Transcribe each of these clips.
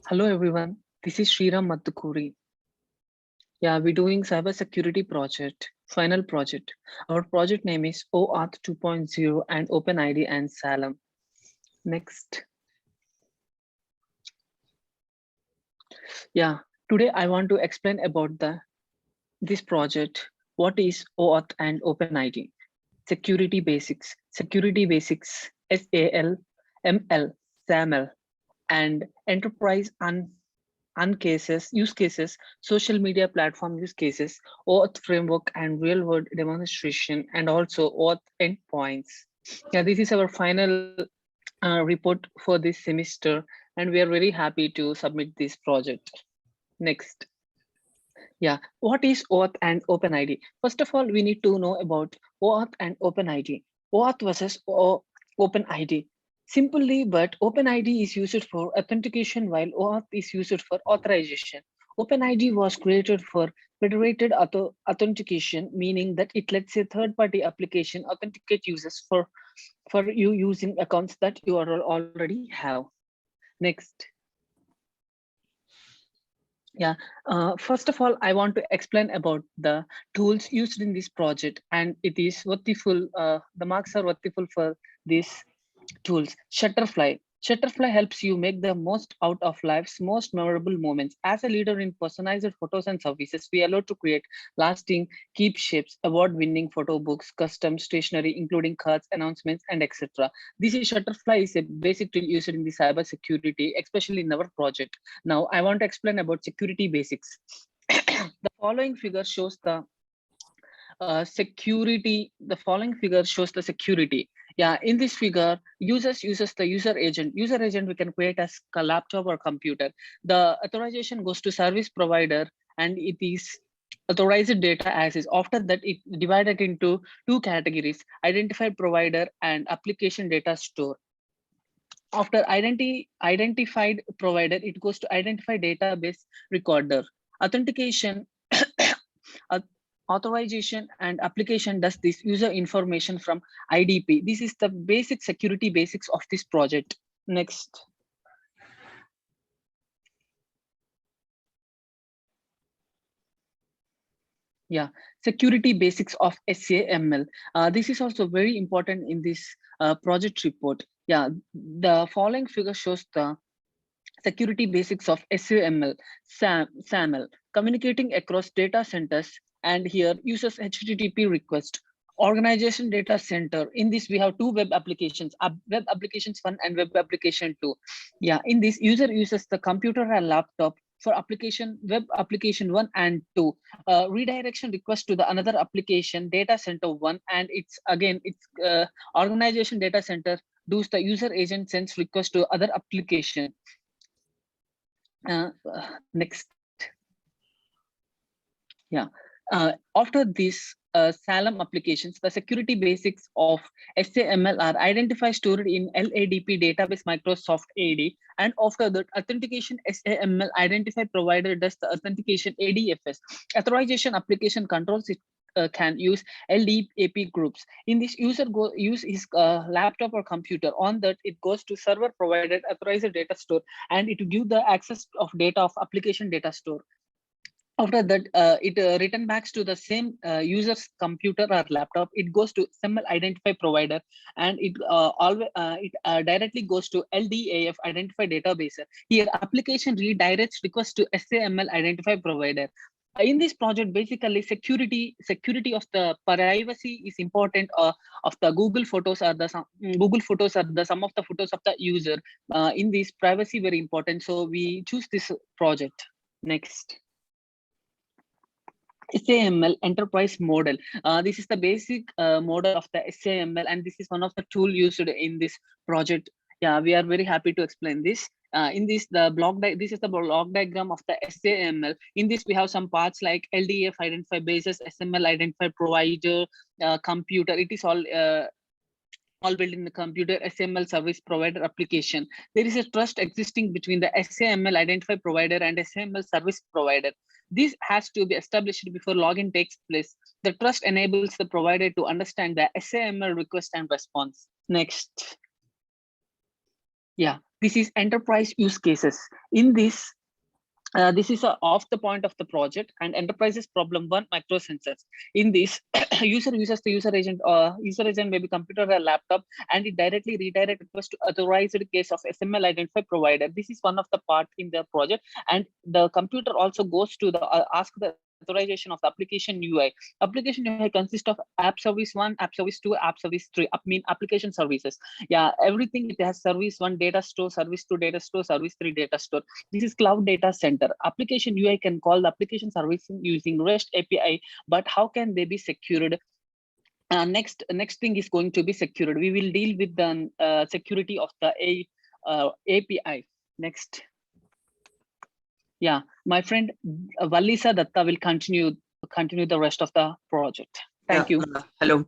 Hello everyone, this is Sriram Mathukuri. Yeah, we're doing cybersecurity project, final project. Our project name is OAuth 2.0 and OpenID and SAML. Next. Yeah, today I want to explain about this project. What is OAuth and OpenID? Security basics, SAL, ML, SAML, and enterprise use cases, social media platform use cases, OAuth framework and real world demonstration, and also OAuth endpoints. Yeah, this is our final report for this semester, and we are very happy to submit this project. Next. Yeah, what is OAuth and OpenID? First of all, we need to know about OAuth and OpenID. OAuth versus OpenID. Simply, but OpenID is used for authentication while OAuth is used for authorization. OpenID was created for federated authentication, meaning that it lets a third-party application authenticate users for you using accounts that you already have. Next. Yeah, first of all, I want to explain about the tools used in this project, and it is worthful. The marks are worthful for these tools. Shutterfly helps you make the most out of life's most memorable moments. As a leader in personalized photos and services, we are allowed to create lasting keepsakes, award-winning photo books, custom stationery, including cards, announcements, and etc. This is Shutterfly is a basic tool used in the cybersecurity, especially in our project. Now, I want to explain about security basics. The following figure shows the security. The following figure shows the security. Yeah, in this figure, users uses the user agent. User agent we can create as a laptop or computer. The authorization goes to service provider, and it is authorized data access. After that, it divided into two categories: identified provider and application data store. After identified provider, it goes to identify database recorder. Authentication, authorization, and application does this user information from IDP. This is the basic security basics of this project. Next. Yeah, security basics of SAML. This is also very important in this project report. Yeah, the following figure shows the security basics of SAML, communicating across data centers, and here uses HTTP request. Organization data center. In this, we have two web applications, web applications 1 and web application 2. Yeah, in this, user uses the computer and laptop for web application 1 and 2. Redirection request to the another application, data center 1, and it's organization data center does the user agent sends request to other application. Next. Yeah. After this SALM applications, the security basics of SAML are identified stored in LADP database Microsoft AD, and after that authentication SAML identified provider does the authentication ADFS. Authorization application controls it. Can use LDAP groups. In this, use his laptop or computer. On that, it goes to server provided authorized data store, and it will give the access of data of application data store. After that, it return back to the same user's computer or laptop. It goes to SAML identify provider, and it directly goes to LDAF identify database. Here, application redirects request to SAML identify provider. In this project, basically security of the privacy is important. Of the Google Photos are the sum of the photos of the user. In this, privacy very important, so we choose this project. Next. SAML enterprise model. This is the basic model of the SAML, and this is one of the tool used in this project. Yeah, we are very happy to explain this. In this, this is the block diagram of the SAML. In this, we have some parts like LDF identify bases, SML identify provider, computer. It is all built in the computer SAML service provider application. There is a trust existing between the SAML identify provider and SAML service provider. This has to be established before login takes place. The trust enables the provider to understand the SAML request and response. Next. Yeah, this is enterprise use cases. In this is off the point of the project and enterprises problem one micro sensors. In this, user uses the user agent maybe computer or laptop, and it directly redirect request to authorized case of SML identify provider. This is one of the part in the project, and the computer also goes to the ask the authorization of the application UI. Application UI consists of app service 1, app service 2, app service 3, mean application services. Yeah, everything it has service 1 data store, service 2 data store, service 3 data store. This is cloud data center. Application UI can call the application service using REST API, but how can they be secured? Next thing is going to be secured. We will deal with the security of the API. Next. Yeah, my friend Valisa Datta will continue the rest of the project. Thank you. Hello.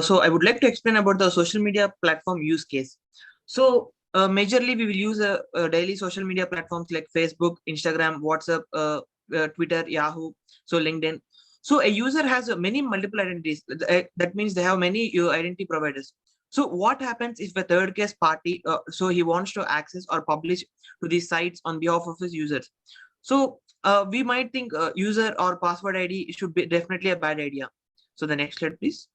So I would like to explain about the social media platform use case. So majorly we will use daily social media platforms like Facebook, Instagram, WhatsApp, Twitter, Yahoo, so LinkedIn. So a user has many multiple identities. That means they have many identity providers. So what happens if a third case party, so he wants to access or publish to these sites on behalf of his users? So we might think user or password ID should be definitely a bad idea. So the next slide, please.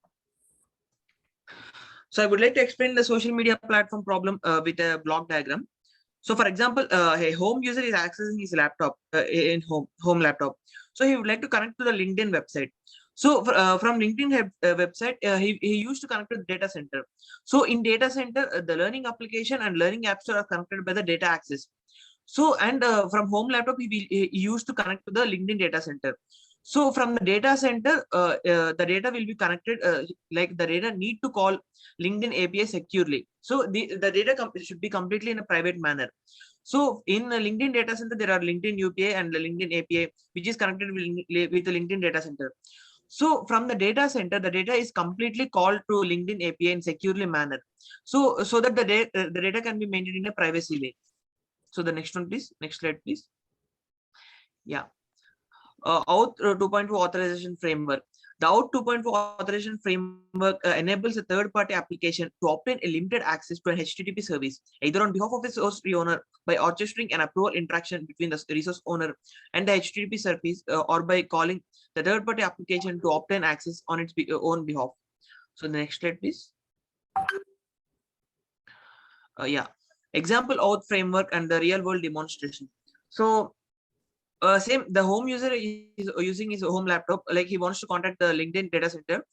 So I would like to explain the social media platform problem with a block diagram. So for example, a home user is accessing his laptop in home laptop. So he would like to connect to the LinkedIn website. So from LinkedIn website, he used to connect to the data center. So in data center, the learning application and learning apps are connected by the data access. So and from home laptop, he used to connect to the LinkedIn data center. So from the data center, the data will be connected, like the data need to call LinkedIn API securely. So the data should be completely in a private manner. So in the LinkedIn data center, there are LinkedIn UPI and the LinkedIn API, which is connected with the LinkedIn data center. So from the data center, the data is completely called to LinkedIn API in securely manner. So that the data can be maintained in a privacy way. So the next one, please. Next slide, please. Yeah. OAuth 2.2 authorization framework. The OAuth 2.2 authorization framework enables a third-party application to obtain a limited access to an HTTP service, either on behalf of its host owner by orchestrating an approval interaction between the resource owner and the HTTP service, or by calling the third-party application to obtain access on its own behalf. So the next slide, please. Yeah. Example OAuth framework and the real-world demonstration. So same, the home user is using his home laptop, like he wants to contact the LinkedIn data center,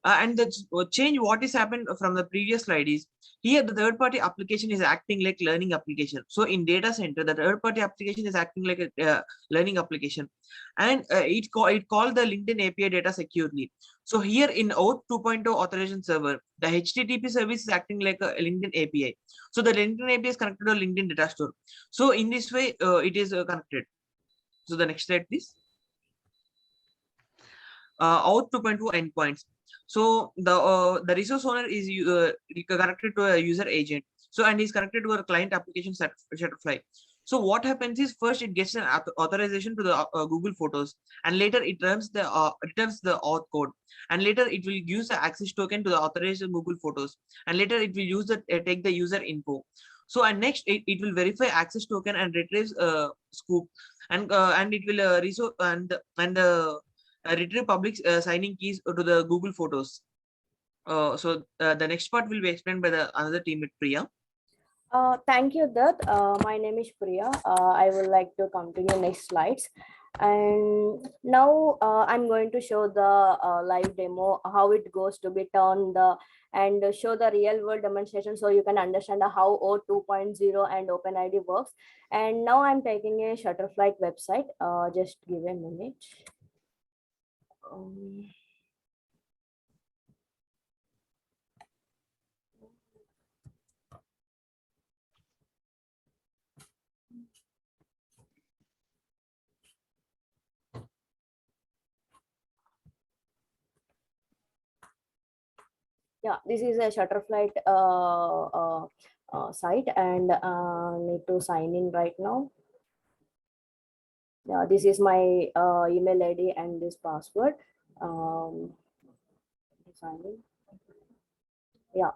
and the change what is happened from the previous slide is here the third party application is acting like learning application. So in data center, the third party application is acting like a learning application, and it called the LinkedIn API data securely. So here in OAuth 2.0 authorization server, the HTTP service is acting like a LinkedIn API. So the LinkedIn API is connected to a LinkedIn data store. So in this way, it is connected. So the next slide, please. OAuth 2.2 endpoints. So the resource owner is connected to a user agent. So and is connected to a client application Shutterfly. So what happens is first it gets an authorization to the Google Photos, and later it returns the auth code, and later it will use the access token to the authorized Google Photos, and later it will use the take the user info. So and next it will verify access token and retrieves scoop, and it will retrieve public signing keys to the Google Photos. So the next part will be explained by the another teammate Priya. Thank you, Dutt. My name is Priya. I would like to continue next slides. And now I'm going to show the live demo, how it goes to be turned and show the real world demonstration so you can understand how OAuth 2.0 and OpenID works. And now I'm taking a Shutterfly website. Just give a minute. Yeah, this is a Shutterfly site, and need to sign in right now. Yeah, this is my email ID and this password. Sign in. Yeah,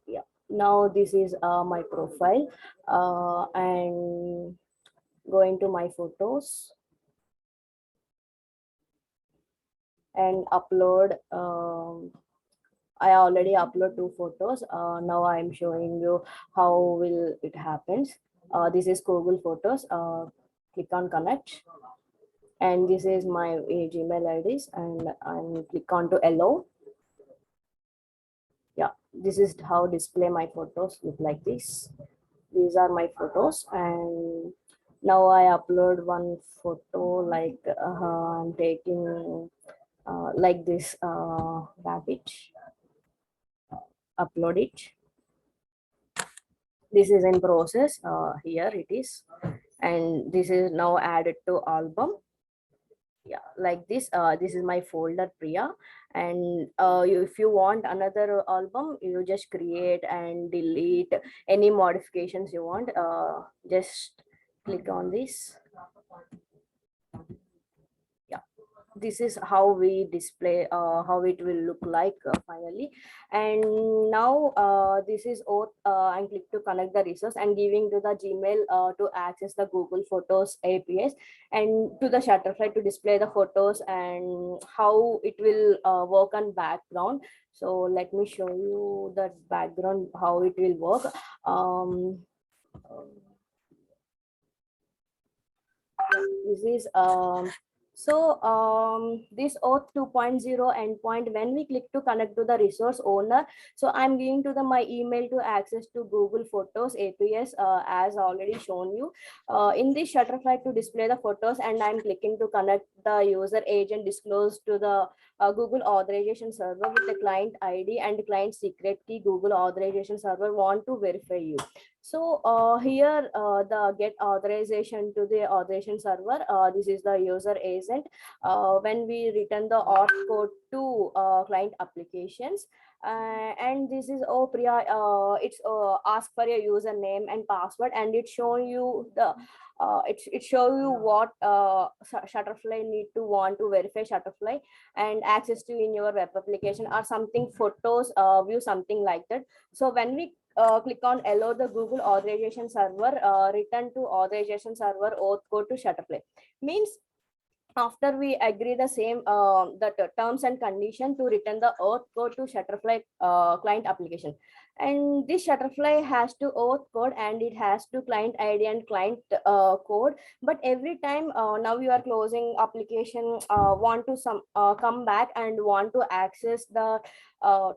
yeah. Now this is my profile, and going to my photos and upload. I already upload 2 photos. Now I'm showing you how will it happens. This is Google Photos. Click on connect, and this is my Gmail IDs, and I'm click on to allow. Yeah, this is how display my photos look like this. These are my photos, and now I upload one photo like I'm taking like this rabbit. Upload it. This is in process. Here it is, and this is now added to album. Yeah, like this. This is my folder, Priya, and if you want another album, you just create and delete any modifications you want. Just click on this. Yeah, this is how we display, how it will look like finally. And now this is OAuth, and click to connect the resource and giving to the Gmail to access the Google Photos APIs, and to the Shutterfly to display the photos and how it will work on background. So let me show you the background, how it will work. This is this OAuth 2.0 endpoint, when we click to connect to the resource owner, so I'm giving to the my email to access to Google Photos APIs, as already shown you in this Shutterfly to display the photos, and I'm clicking to connect the user agent disclosed to the Google authorization server with the client ID and client secret key. Google authorization server want to verify you. So here the get authorization to the authorization server. This is the user agent. When we return the auth code to client applications, and this is Priya. It's ask for your username and password, and it show you the. It show you what Shutterfly need to want to verify Shutterfly and access to in your web application or something, photos, view, something like that. So when we click on allow the Google authorization server, return to authorization server auth code to Shutterfly. Means after we agree the same the terms and condition to return the auth code to Shutterfly client application. And this Shutterfly has to auth code, and it has to client ID and client code. But every time now you are closing application, want to come back and want to access the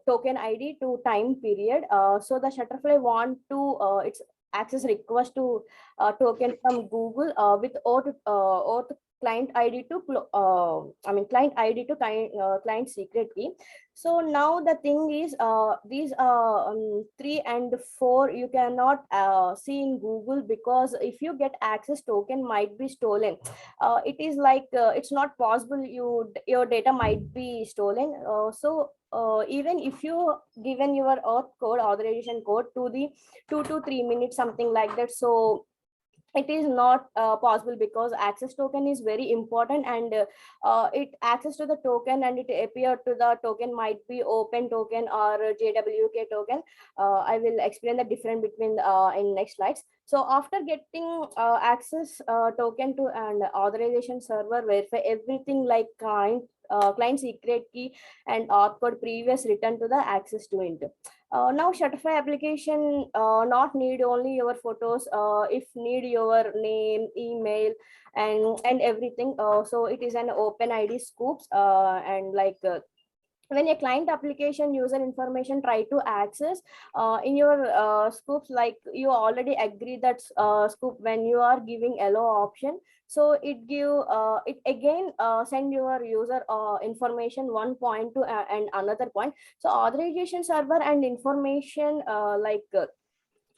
token ID to time period. So the Shutterfly want to its access request to token from Google with auth client ID to client ID to client secret key. So now the thing is these 3 and 4 you cannot see in Google, because if you get access, token might be stolen. It is like it's not possible, your data might be stolen. Even if you given your auth code, authorization code to the 2 to 3 minutes, something like that, so it is not possible, because access token is very important, and it access to the token and it appear to the token might be open token or JWK token. I will explain the difference between in next slides. So after getting access token to an authorization server, verify everything like client secret key and auth code previous return to the access to it. Now Shutterfly application not need only your photos, if need your name, email, and everything. So it is an OpenID scoops, and like when a client application user information try to access in your scoops, like you already agree that scoop when you are giving allow option, so it give it again send your user information one point to and another point. So authorization server and information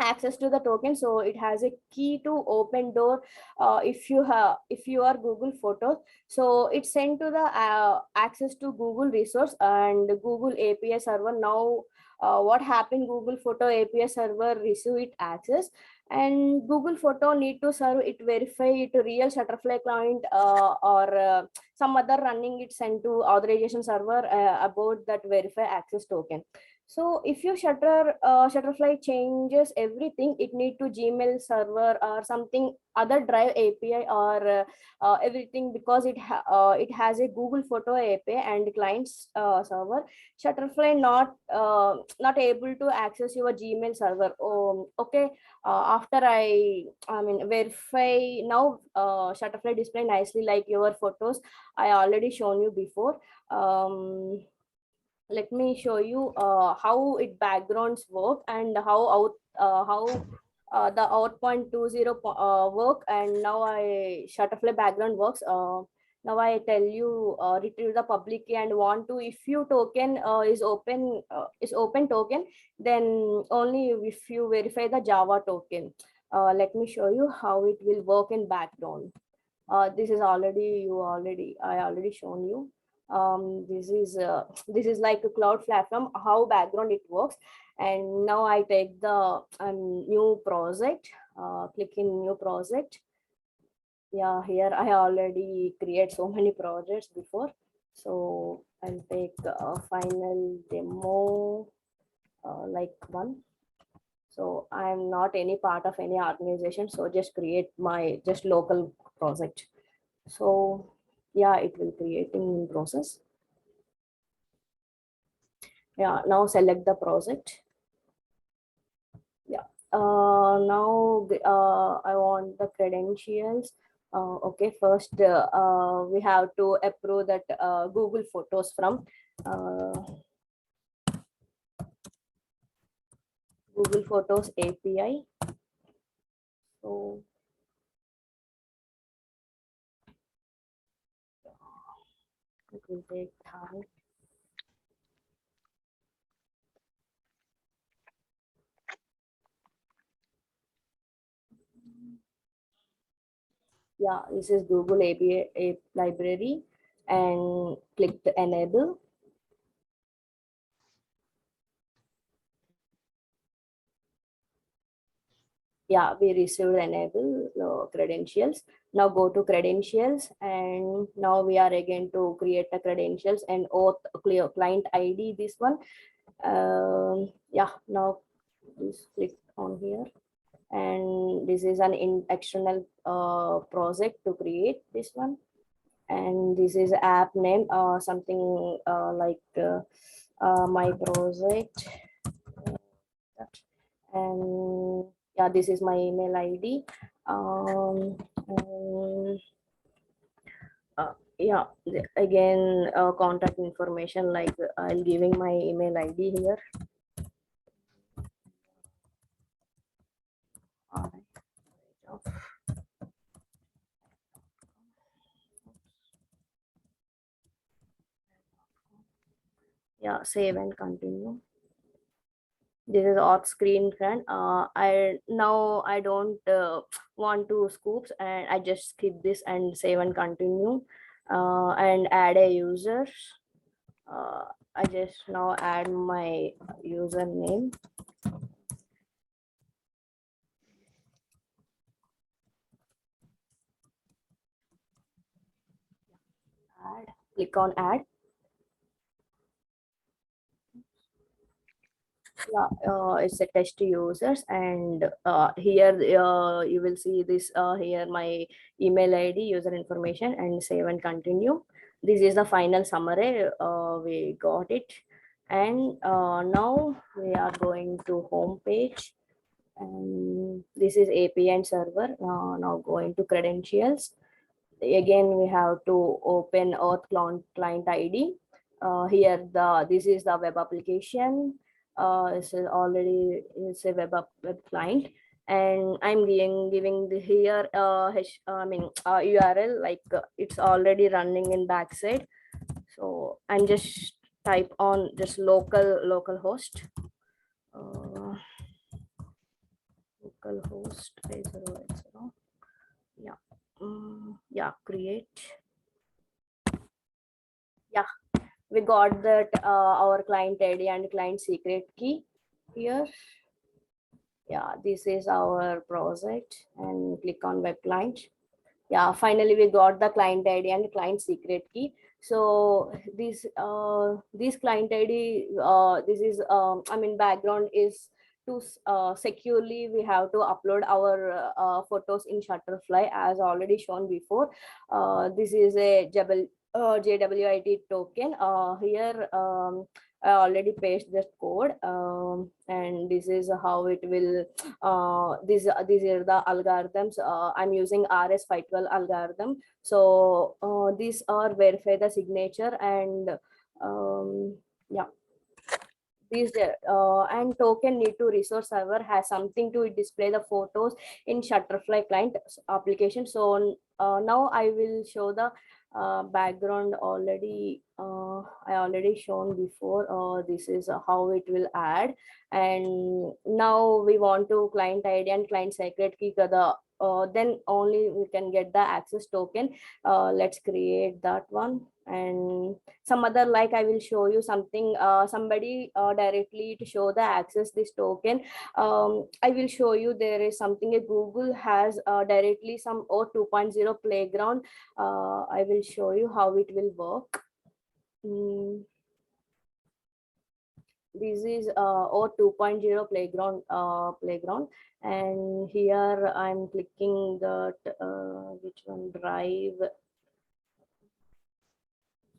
access to the token, so it has a key to open door. If you are Google Photos, so it's sent to the access to Google resource and Google API server. Now what happened, Google Photo API server receive it access, and Google Photo need to serve it, verify it real Shutterfly client or some other running it, sent to authorization server about that verify access token. So if your Shutterfly changes everything, it need to Gmail server or something other Drive API or everything, because it has a Google Photo API and client's server. Shutterfly not able to access your Gmail server. Okay. After I mean verify now, Shutterfly display nicely like your photos. I already shown you before. Let me show you how it backgrounds work and how the out 0.20 work. And now I Shutterfly background works. Now I tell you retrieve the public key and want to, if you token is open token, then only if you verify the Java token. Let me show you how it will work in background. This is already I already shown you. This is like a cloud platform, how background it works. And now I take the new project, click in new project. Yeah, here I already create so many projects before, so I'll take a final demo like one. So I'm not any part of any organization, so just create my just local project. So yeah, it will creating in process. Yeah, now select the project. Yeah, now I want the credentials. Okay, first we have to approve that Google Photos from Google Photos API. So it will take time. Yeah, this is Google API library, and click the enable. Yeah, we received enable credentials. Now go to credentials, and now we are again to create the credentials and OAuth clear client ID, this one. Yeah, now please click on here, and this is an external project to create this one. And this is app name, something like my project. And yeah, this is my email ID. Yeah, again contact information, like I'll giving my email ID here. Yeah, save and continue. This is auth screen friend. I don't want to scoops, and I just skip this and save and continue. And add a user. I just now add my username. Add, click on add. Yeah, it's a test users, and here you will see this here my email ID, user information, and save and continue. This is the final summary. We got it. And now we are going to home page, and this is API and server. Now going to credentials. Again, we have to open OAuth client ID. Here this is the web application. It's a web client, and I'm giving the here URL, like it's already running in backside. So I'm just type on just local host. Local host 8080. Yeah. Yeah, create. Yeah, we got that our client ID and client secret key here. Yeah, this is our project, and click on web client. Yeah, finally we got the client ID and client secret key. So this client ID, this is I mean background is to securely we have to upload our photos in Shutterfly as already shown before. This is a JWID token. Here I already pasted the code, and this is how it will. These are the algorithms. I'm using RS512 algorithm. So these are verify the signature and yeah. These and token need to resource server has something to display the photos in Shutterfly client application. So now I will show the background already. I already shown before. This is how it will add, and now we want to client ID and client secret key. Then only we can get the access token. Let's create that one. And some other, like I will show you something, somebody directly to show the access this token. I will show you there is something a Google has directly some OAuth 2.0 playground. I will show you how it will work. This is OAuth 2.0 playground, and here I'm clicking that which one, drive.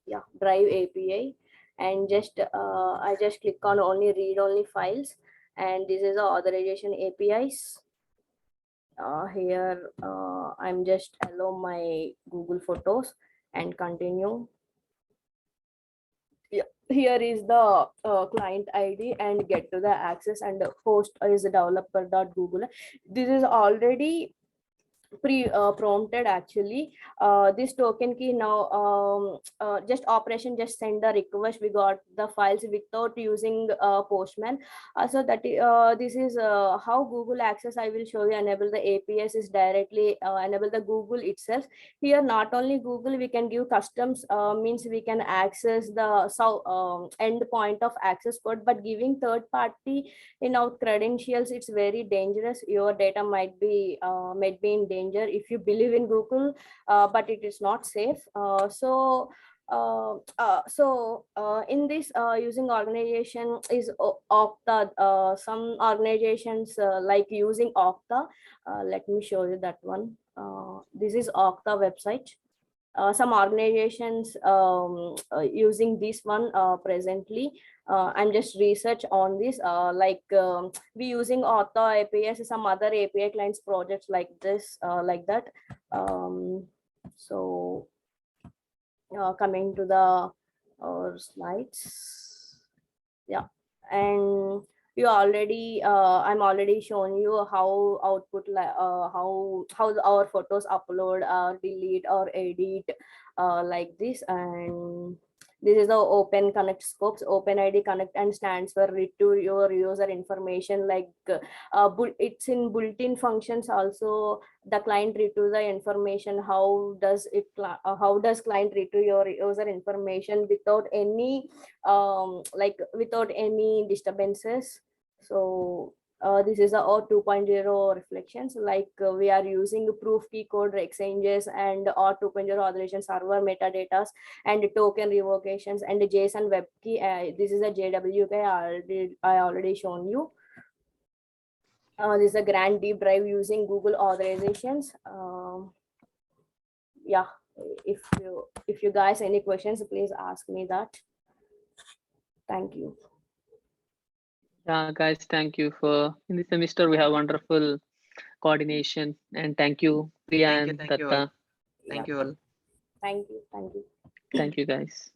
Yeah, drive API, and just I just click on only read only files, and this is the authorization APIs. Here I'm just allow my Google Photos and continue. Yeah, here is the client ID and get to the access, and the host is developer.google. This is already prompted actually. This token key now just operation just send the request, we got the files without using Postman. So that this is how Google Access I will show you enable the APIs is directly enable the Google itself. Here not only Google, we can give customs, means we can access the end point of access code, but giving third party in our credentials, it's very dangerous. Your data might be in danger if you believe in Google, but it is not safe. So in this using organization is Okta. Some organizations like using Okta. Let me show you that one. This is Okta website. Some organizations using this one presently. I'm just research on this, we using Auto APIs, some other API clients projects like this, like that. So coming to the slides. Yeah, and you already I'm already shown you how output how our photos upload, delete or edit like this. And this is the Open Connect scopes. OpenID connect and stands for read to your user information, like it's in built-in functions also. The client read to the information. How does client read to your user information without any without any disturbances? So this is a OAuth 2.0 reflections, like we are using proof key code exchanges and OAuth 2.0 authorization server metadatas and token revocations and JSON web key. This is a JWK I already shown you. This is a grand deep drive using Google authorizations. Yeah, if you guys any questions, please ask me that. Thank you. Yeah, guys, thank you for in this semester we have wonderful coordination, and thank you, Priya and Thank you all. Datta. Thank you all. Thank you. Thank you, guys.